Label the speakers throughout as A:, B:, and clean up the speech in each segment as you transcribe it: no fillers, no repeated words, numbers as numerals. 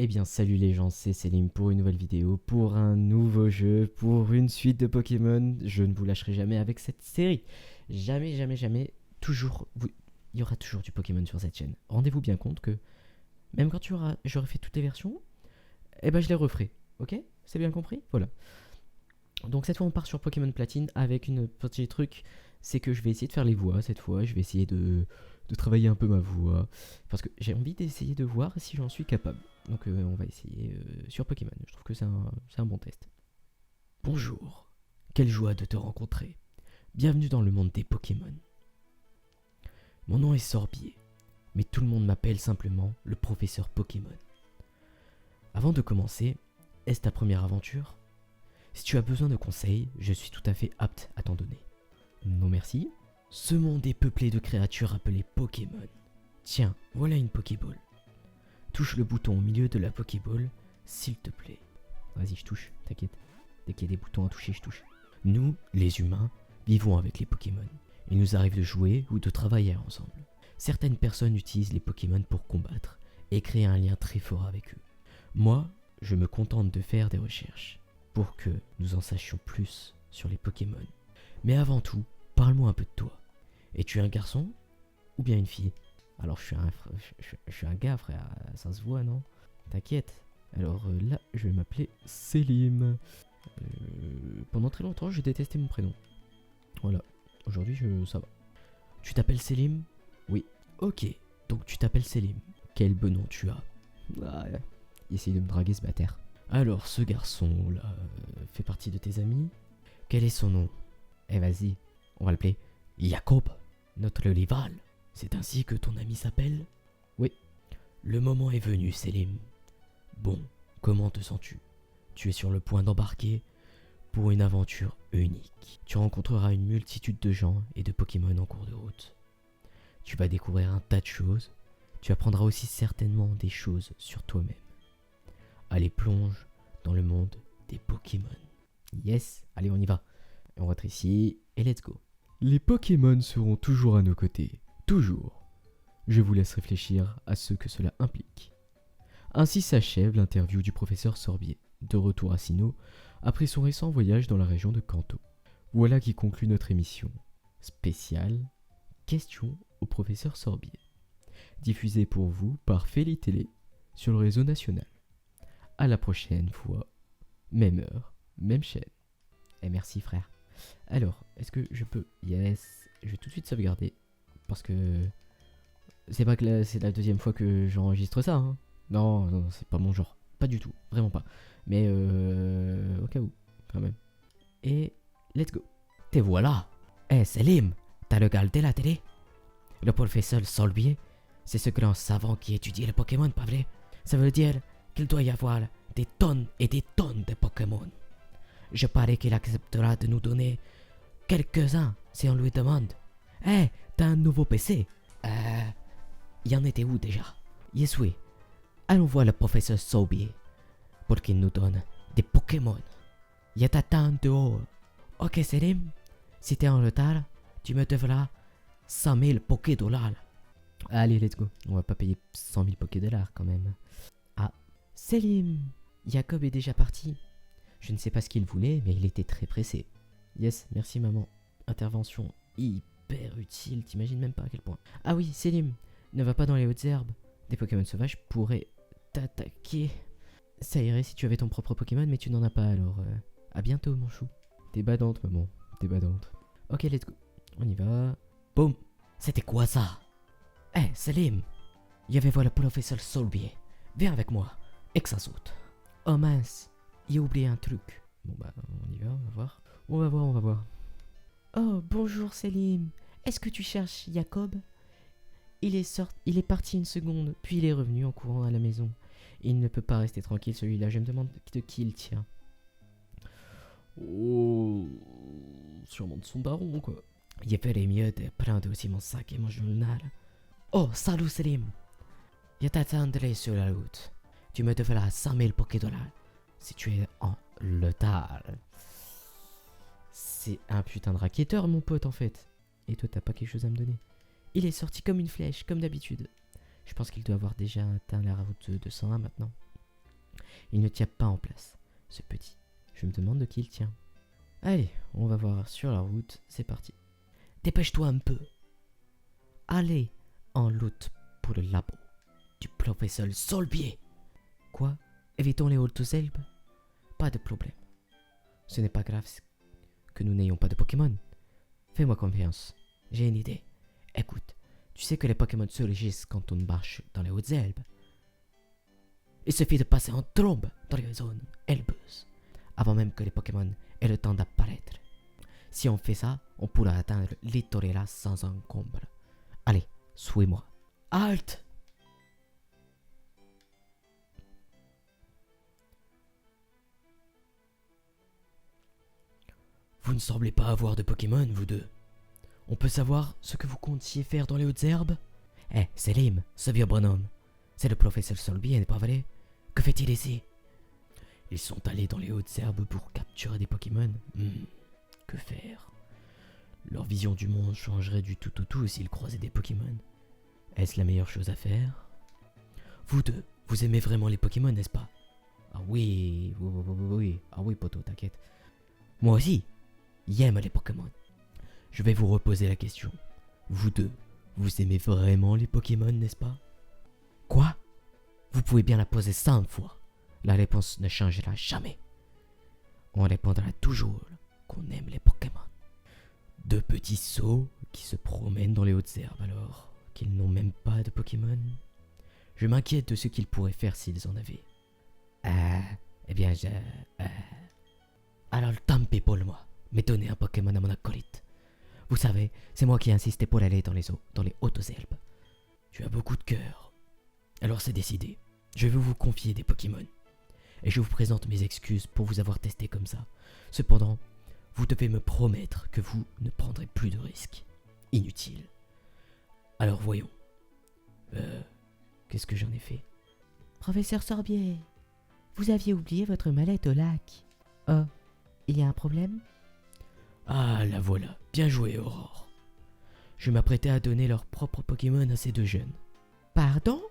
A: Eh bien salut les gens, c'est Selim pour une nouvelle vidéo, pour un nouveau jeu, pour une suite de Pokémon. Je ne vous lâcherai jamais avec cette série. Jamais, jamais, jamais, toujours, il y aura toujours du Pokémon sur cette chaîne. Rendez-vous bien compte que même quand j'aurai fait toutes les versions, eh ben je les referai, ok? C'est bien compris? Voilà. Donc cette fois on part sur Pokémon Platine avec une petit truc, c'est que je vais essayer de faire les voix cette fois, je vais essayer de travailler un peu ma voix, parce que j'ai envie d'essayer de voir si j'en suis capable. Donc on va essayer sur Pokémon, je trouve que c'est un bon test. Bonjour, quelle joie de te rencontrer. Bienvenue dans le monde des Pokémon. Mon nom est Sorbier, mais tout le monde m'appelle simplement le professeur Pokémon. Avant de commencer, est-ce ta première aventure? Si tu as besoin de conseils, je suis tout à fait apte à t'en donner. Non merci. Ce monde est peuplé de créatures appelées Pokémon. Tiens, voilà une Pokéball. Touche le bouton au milieu de la Pokéball, s'il te plaît. Vas-y, je touche, t'inquiète. Dès qu'il y a des boutons à toucher, je touche. Nous, les humains, vivons avec les Pokémon. Il nous arrive de jouer ou de travailler ensemble. Certaines personnes utilisent les Pokémon pour combattre et créer un lien très fort avec eux. Moi, je me contente de faire des recherches pour que nous en sachions plus sur les Pokémon. Mais avant tout, parle-moi un peu de toi. Es-tu un garçon ou bien une fille? Alors je suis un gars frère, ça se voit non? T'inquiète. Alors là, je vais m'appeler Selim. Pendant très longtemps, j'ai détesté mon prénom. Voilà, aujourd'hui ça va. Tu t'appelles Selim? Oui. Ok, donc tu t'appelles Selim. Quel beau nom tu as. Ah, il essaye de me draguer ce bâtard. Alors ce garçon là fait partie de tes amis? Quel est son nom? Eh vas-y, on va l'appeler Jacob, notre rival. C'est ainsi que ton ami s'appelle? Oui. Le moment est venu, Selim. Bon, comment te sens-tu? Tu es sur le point d'embarquer pour une aventure unique. Tu rencontreras une multitude de gens et de Pokémon en cours de route. Tu vas découvrir un tas de choses. Tu apprendras aussi certainement des choses sur toi-même. Allez, plonge dans le monde des Pokémon. Yes, allez, on y va. On rentre ici et let's go. Les Pokémon seront toujours à nos côtés. Toujours. Je vous laisse réfléchir à ce que cela implique. Ainsi s'achève l'interview du professeur Sorbier, de retour à Sinnoh, après son récent voyage dans la région de Kanto. Voilà qui conclut notre émission spéciale Questions au professeur Sorbier, diffusée pour vous par Feli Télé sur le réseau national. À la prochaine fois, même heure, même chaîne. Et merci frère. Alors, est-ce que je peux... Yes, je vais tout de suite sauvegarder. Parce que... C'est pas que c'est la deuxième fois que j'enregistre ça, hein. Non, non, c'est pas mon genre. Pas du tout, vraiment pas. Mais au cas où, quand même. Et let's go. Te voilà. Eh Selim, t'as regardé la télé? Le professeur Sorbier, c'est ce grand savant qui étudie les Pokémon, pas vrai? Ça veut dire qu'il doit y avoir des tonnes et des tonnes de Pokémon. Je parie qu'il acceptera de nous donner quelques-uns si on lui demande. Eh, t'as un nouveau PC? Y en était où déjà? Yes oui. Allons voir le professeur Sorbier pour qu'il nous donne des Pokémon. Y t'attend dehors. Ok Selim, si t'es en retard, tu me devras 100 000 Poké-dollars. Allez, let's go. On va pas payer 100 000 Poké-dollars quand même. Ah, Selim, Jacob est déjà parti. Je ne sais pas ce qu'il voulait, mais il était très pressé. Yes, merci maman. Intervention hyper utile, t'imagines même pas à quel point. Ah oui, Selim, ne va pas dans les hautes herbes. Des Pokémon sauvages pourraient t'attaquer. Ça irait si tu avais ton propre Pokémon, mais tu n'en as pas alors. À bientôt, mon chou. T'es badante, maman. T'es badante. Ok, let's go. On y va. Boum. C'était quoi ça? Eh, Selim. Il y avait voilà le professeur Sorbier. Viens avec moi. Et que ça saute. Oh mince. Il a oublié un truc. Bon bah, on y va, on va voir. On va voir, on va voir. Oh, bonjour Selim. Est-ce que tu cherches Jacob? Il est parti une seconde, puis il est revenu en courant à la maison. Il ne peut pas rester tranquille celui-là, je me demande de qui il tient. Oh, sûrement de son baron quoi. Il ferait mieux de prendre aussi mon sac et mon journal. Oh, salut Selim. Je t'attendrai sur la route. Tu me devras 100 000 Poké-dollars si tu es en retard. C'est un putain de racketteur mon pote en fait. Et toi t'as pas quelque chose à me donner? Il est sorti comme une flèche, comme d'habitude. Je pense qu'il doit avoir déjà atteint la route 201 maintenant. Il ne tient pas en place, ce petit. Je me demande de qui il tient. Allez, on va voir sur la route, c'est parti. Dépêche-toi un peu. Allez, en route pour le labo du professeur Solbier. Quoi? Évitons les hautes herbes? Pas de problème. Ce n'est pas grave que nous n'ayons pas de Pokémon. Fais-moi confiance. J'ai une idée. Écoute, tu sais que les Pokémon se régissent quand on marche dans les hautes herbes. Il suffit de passer en trombe dans les zones herbeuses, avant même que les Pokémon aient le temps d'apparaître. Si on fait ça, on pourra atteindre l'Itorella sans encombre. Allez, suis-moi. Halte! Vous ne semblez pas avoir de Pokémon, vous deux. On peut savoir ce que vous comptiez faire dans les hautes herbes? Eh, Selim, ce vieux bonhomme. C'est le professeur Solbier, n'est pas vrai? Que fait-il ici? Ils sont allés dans les hautes herbes pour capturer des Pokémon. Que faire? Leur vision du monde changerait du tout au tout s'ils croisaient des Pokémon. Est-ce la meilleure chose à faire? Vous deux, vous aimez vraiment les Pokémon, n'est-ce pas? Ah oui, oui. Ah oui, poto, t'inquiète. Moi aussi, j'aime les Pokémon. Je vais vous reposer la question. Vous deux, vous aimez vraiment les Pokémon, n'est-ce pas? Quoi? Vous pouvez bien la poser 100 fois. La réponse ne changera jamais. On répondra toujours qu'on aime les Pokémon. Deux petits sots qui se promènent dans les hautes herbes alors qu'ils n'ont même pas de Pokémon. Je m'inquiète de ce qu'ils pourraient faire s'ils en avaient. Eh bien, alors tant pis pour moi, mais donnez un Pokémon à mon acolyte. Vous savez, c'est moi qui ai insisté pour aller dans les eaux, dans les hautes herbes. Tu as beaucoup de cœur. Alors c'est décidé. Je vais vous confier des Pokémon. Et je vous présente mes excuses pour vous avoir testé comme ça. Cependant, vous devez me promettre que vous ne prendrez plus de risques. Inutiles. Alors voyons. Qu'est-ce que j'en ai fait? Professeur Sorbier, vous aviez oublié votre mallette au lac. Oh, il y a un problème? Ah, la voilà. Bien joué, Aurore. Je m'apprêtais à donner leur propre Pokémon à ces deux jeunes. Pardon?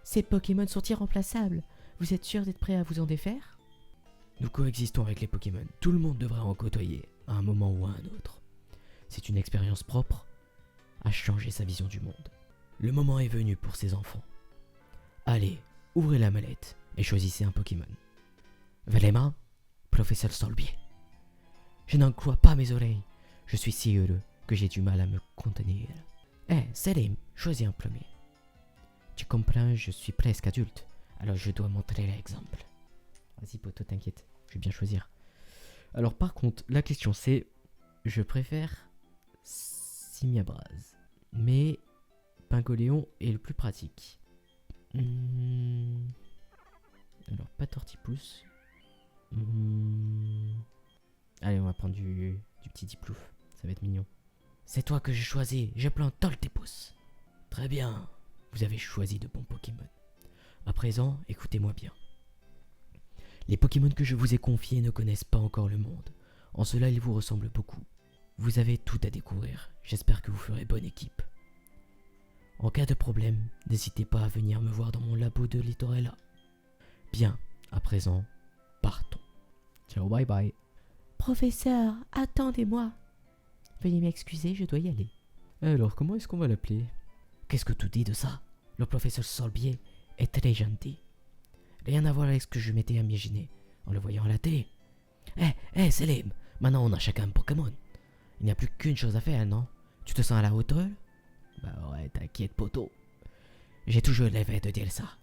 A: Ces Pokémon sont irremplaçables. Vous êtes sûr d'être prêt à vous en défaire? Nous coexistons avec les Pokémon. Tout le monde devrait en côtoyer, à un moment ou à un autre. C'est une expérience propre à changer sa vision du monde. Le moment est venu pour ces enfants. Allez, ouvrez la mallette et choisissez un Pokémon. Vraiment, professeur Solbier. Je n'en crois pas mes oreilles. Je suis si heureux que j'ai du mal à me contenir. Selim, choisis un premier. Tu comprends, je suis presque adulte, alors je dois montrer l'exemple. Vas-y poto, t'inquiète, je vais bien choisir. Alors par contre, la question c'est, je préfère Simiabraz, mais Pingoléon est le plus pratique. Alors pas Tortipousse. Allez, on va prendre du petit Diplouf, ça va être mignon. C'est toi que j'ai choisi, je plante Tortipousse. Très bien, vous avez choisi de bons Pokémon. À présent, écoutez-moi bien. Les Pokémon que je vous ai confiés ne connaissent pas encore le monde. En cela, ils vous ressemblent beaucoup. Vous avez tout à découvrir. J'espère que vous ferez bonne équipe. En cas de problème, n'hésitez pas à venir me voir dans mon labo de Litorella. Bien, à présent, partons. Ciao, bye bye. Professeur, attendez-moi. Veuillez m'excuser, je dois y aller. Alors, comment est-ce qu'on va l'appeler? Qu'est-ce que tu dis de ça? Le professeur Solbier est très gentil. Rien à voir avec ce que je m'étais imaginé en le voyant à la télé. Selim, maintenant on a chacun un Pokémon. Il n'y a plus qu'une chose à faire, non? Tu te sens à la hauteur? Bah ouais, t'inquiète, poteau. J'ai toujours rêvé de dire ça.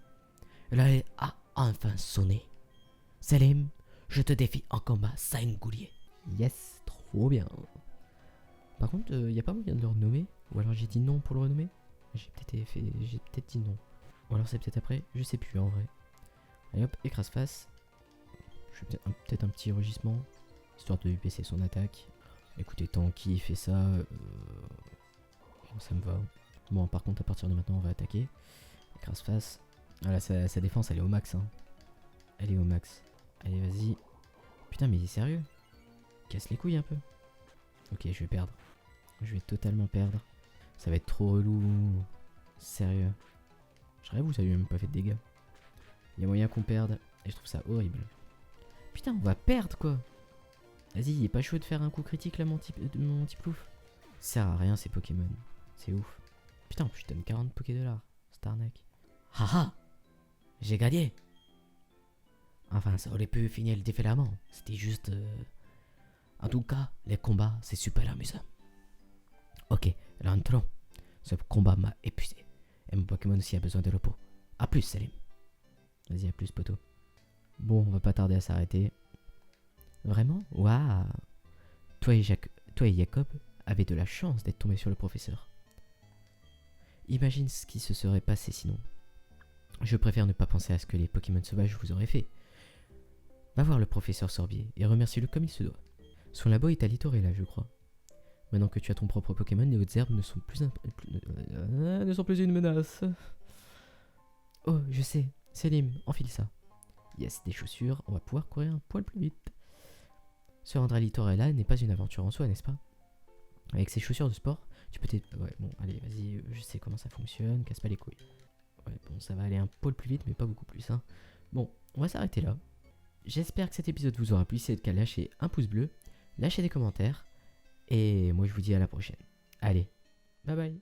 A: L'heure a enfin sonné. Selim, je te défie en combat singulier. Yes, trop bien. Par contre, y a pas moyen de le renommer? Ou alors j'ai dit non pour le renommer? J'ai peut-être dit non. Ou alors c'est peut-être après, je sais plus en vrai. Allez hop, écrase face. Je fais peut-être un petit rugissement, histoire de lui baisser son attaque. Écoutez, tant qu'il fait ça, ça me va. Bon, par contre, à partir de maintenant, on va attaquer. Écrase face. Voilà, sa défense, elle est au max. Hein. Elle est au max. Allez, vas-y. Putain, mais il est sérieux? Casse les couilles un peu. Ok, je vais perdre. Je vais totalement perdre. Ça va être trop relou. Sérieux. Je rêve, vous avez même pas fait de dégâts. Il y a moyen qu'on perde. Et je trouve ça horrible. Putain, on va perdre quoi. Vas-y, il est pas chaud de faire un coup critique là, mon petit plouf. Ça sert à rien ces Pokémon. C'est ouf. Putain, en plus je donne 40 Poké-dollars. C'est arnaque. Haha, j'ai gagné. Enfin, ça aurait pu finir différemment. C'était juste... En tout cas, les combats, c'est super amusant. Ok, rentrons. Ce combat m'a épuisé. Et mon Pokémon aussi a besoin de repos. A plus, Salim. Vas-y, à plus, poteau. Bon, on va pas tarder à s'arrêter. Vraiment? Waouh! Toi et Jacob avez de la chance d'être tombés sur le professeur. Imagine ce qui se serait passé sinon. Je préfère ne pas penser à ce que les Pokémon sauvages vous auraient fait. Va voir le professeur Sorbier et remercie-le comme il se doit. Son labo est à Littorella, je crois. Maintenant que tu as ton propre Pokémon, les hautes herbes ne sont plus une menace. Oh, je sais. Selim, enfile ça. Yes, des chaussures, on va pouvoir courir un poil plus vite. Se rendre à Littorella n'est pas une aventure en soi, n'est-ce pas? Avec ces chaussures de sport, tu peux t'aider... Ouais, bon, allez, vas-y, je sais comment ça fonctionne, casse pas les couilles. Ouais, bon, ça va aller un poil plus vite, mais pas beaucoup plus, hein. Bon, on va s'arrêter là. J'espère que cet épisode vous aura plu, c'est le cas, lâchez un pouce bleu, lâchez des commentaires, et moi je vous dis à la prochaine. Allez, bye bye.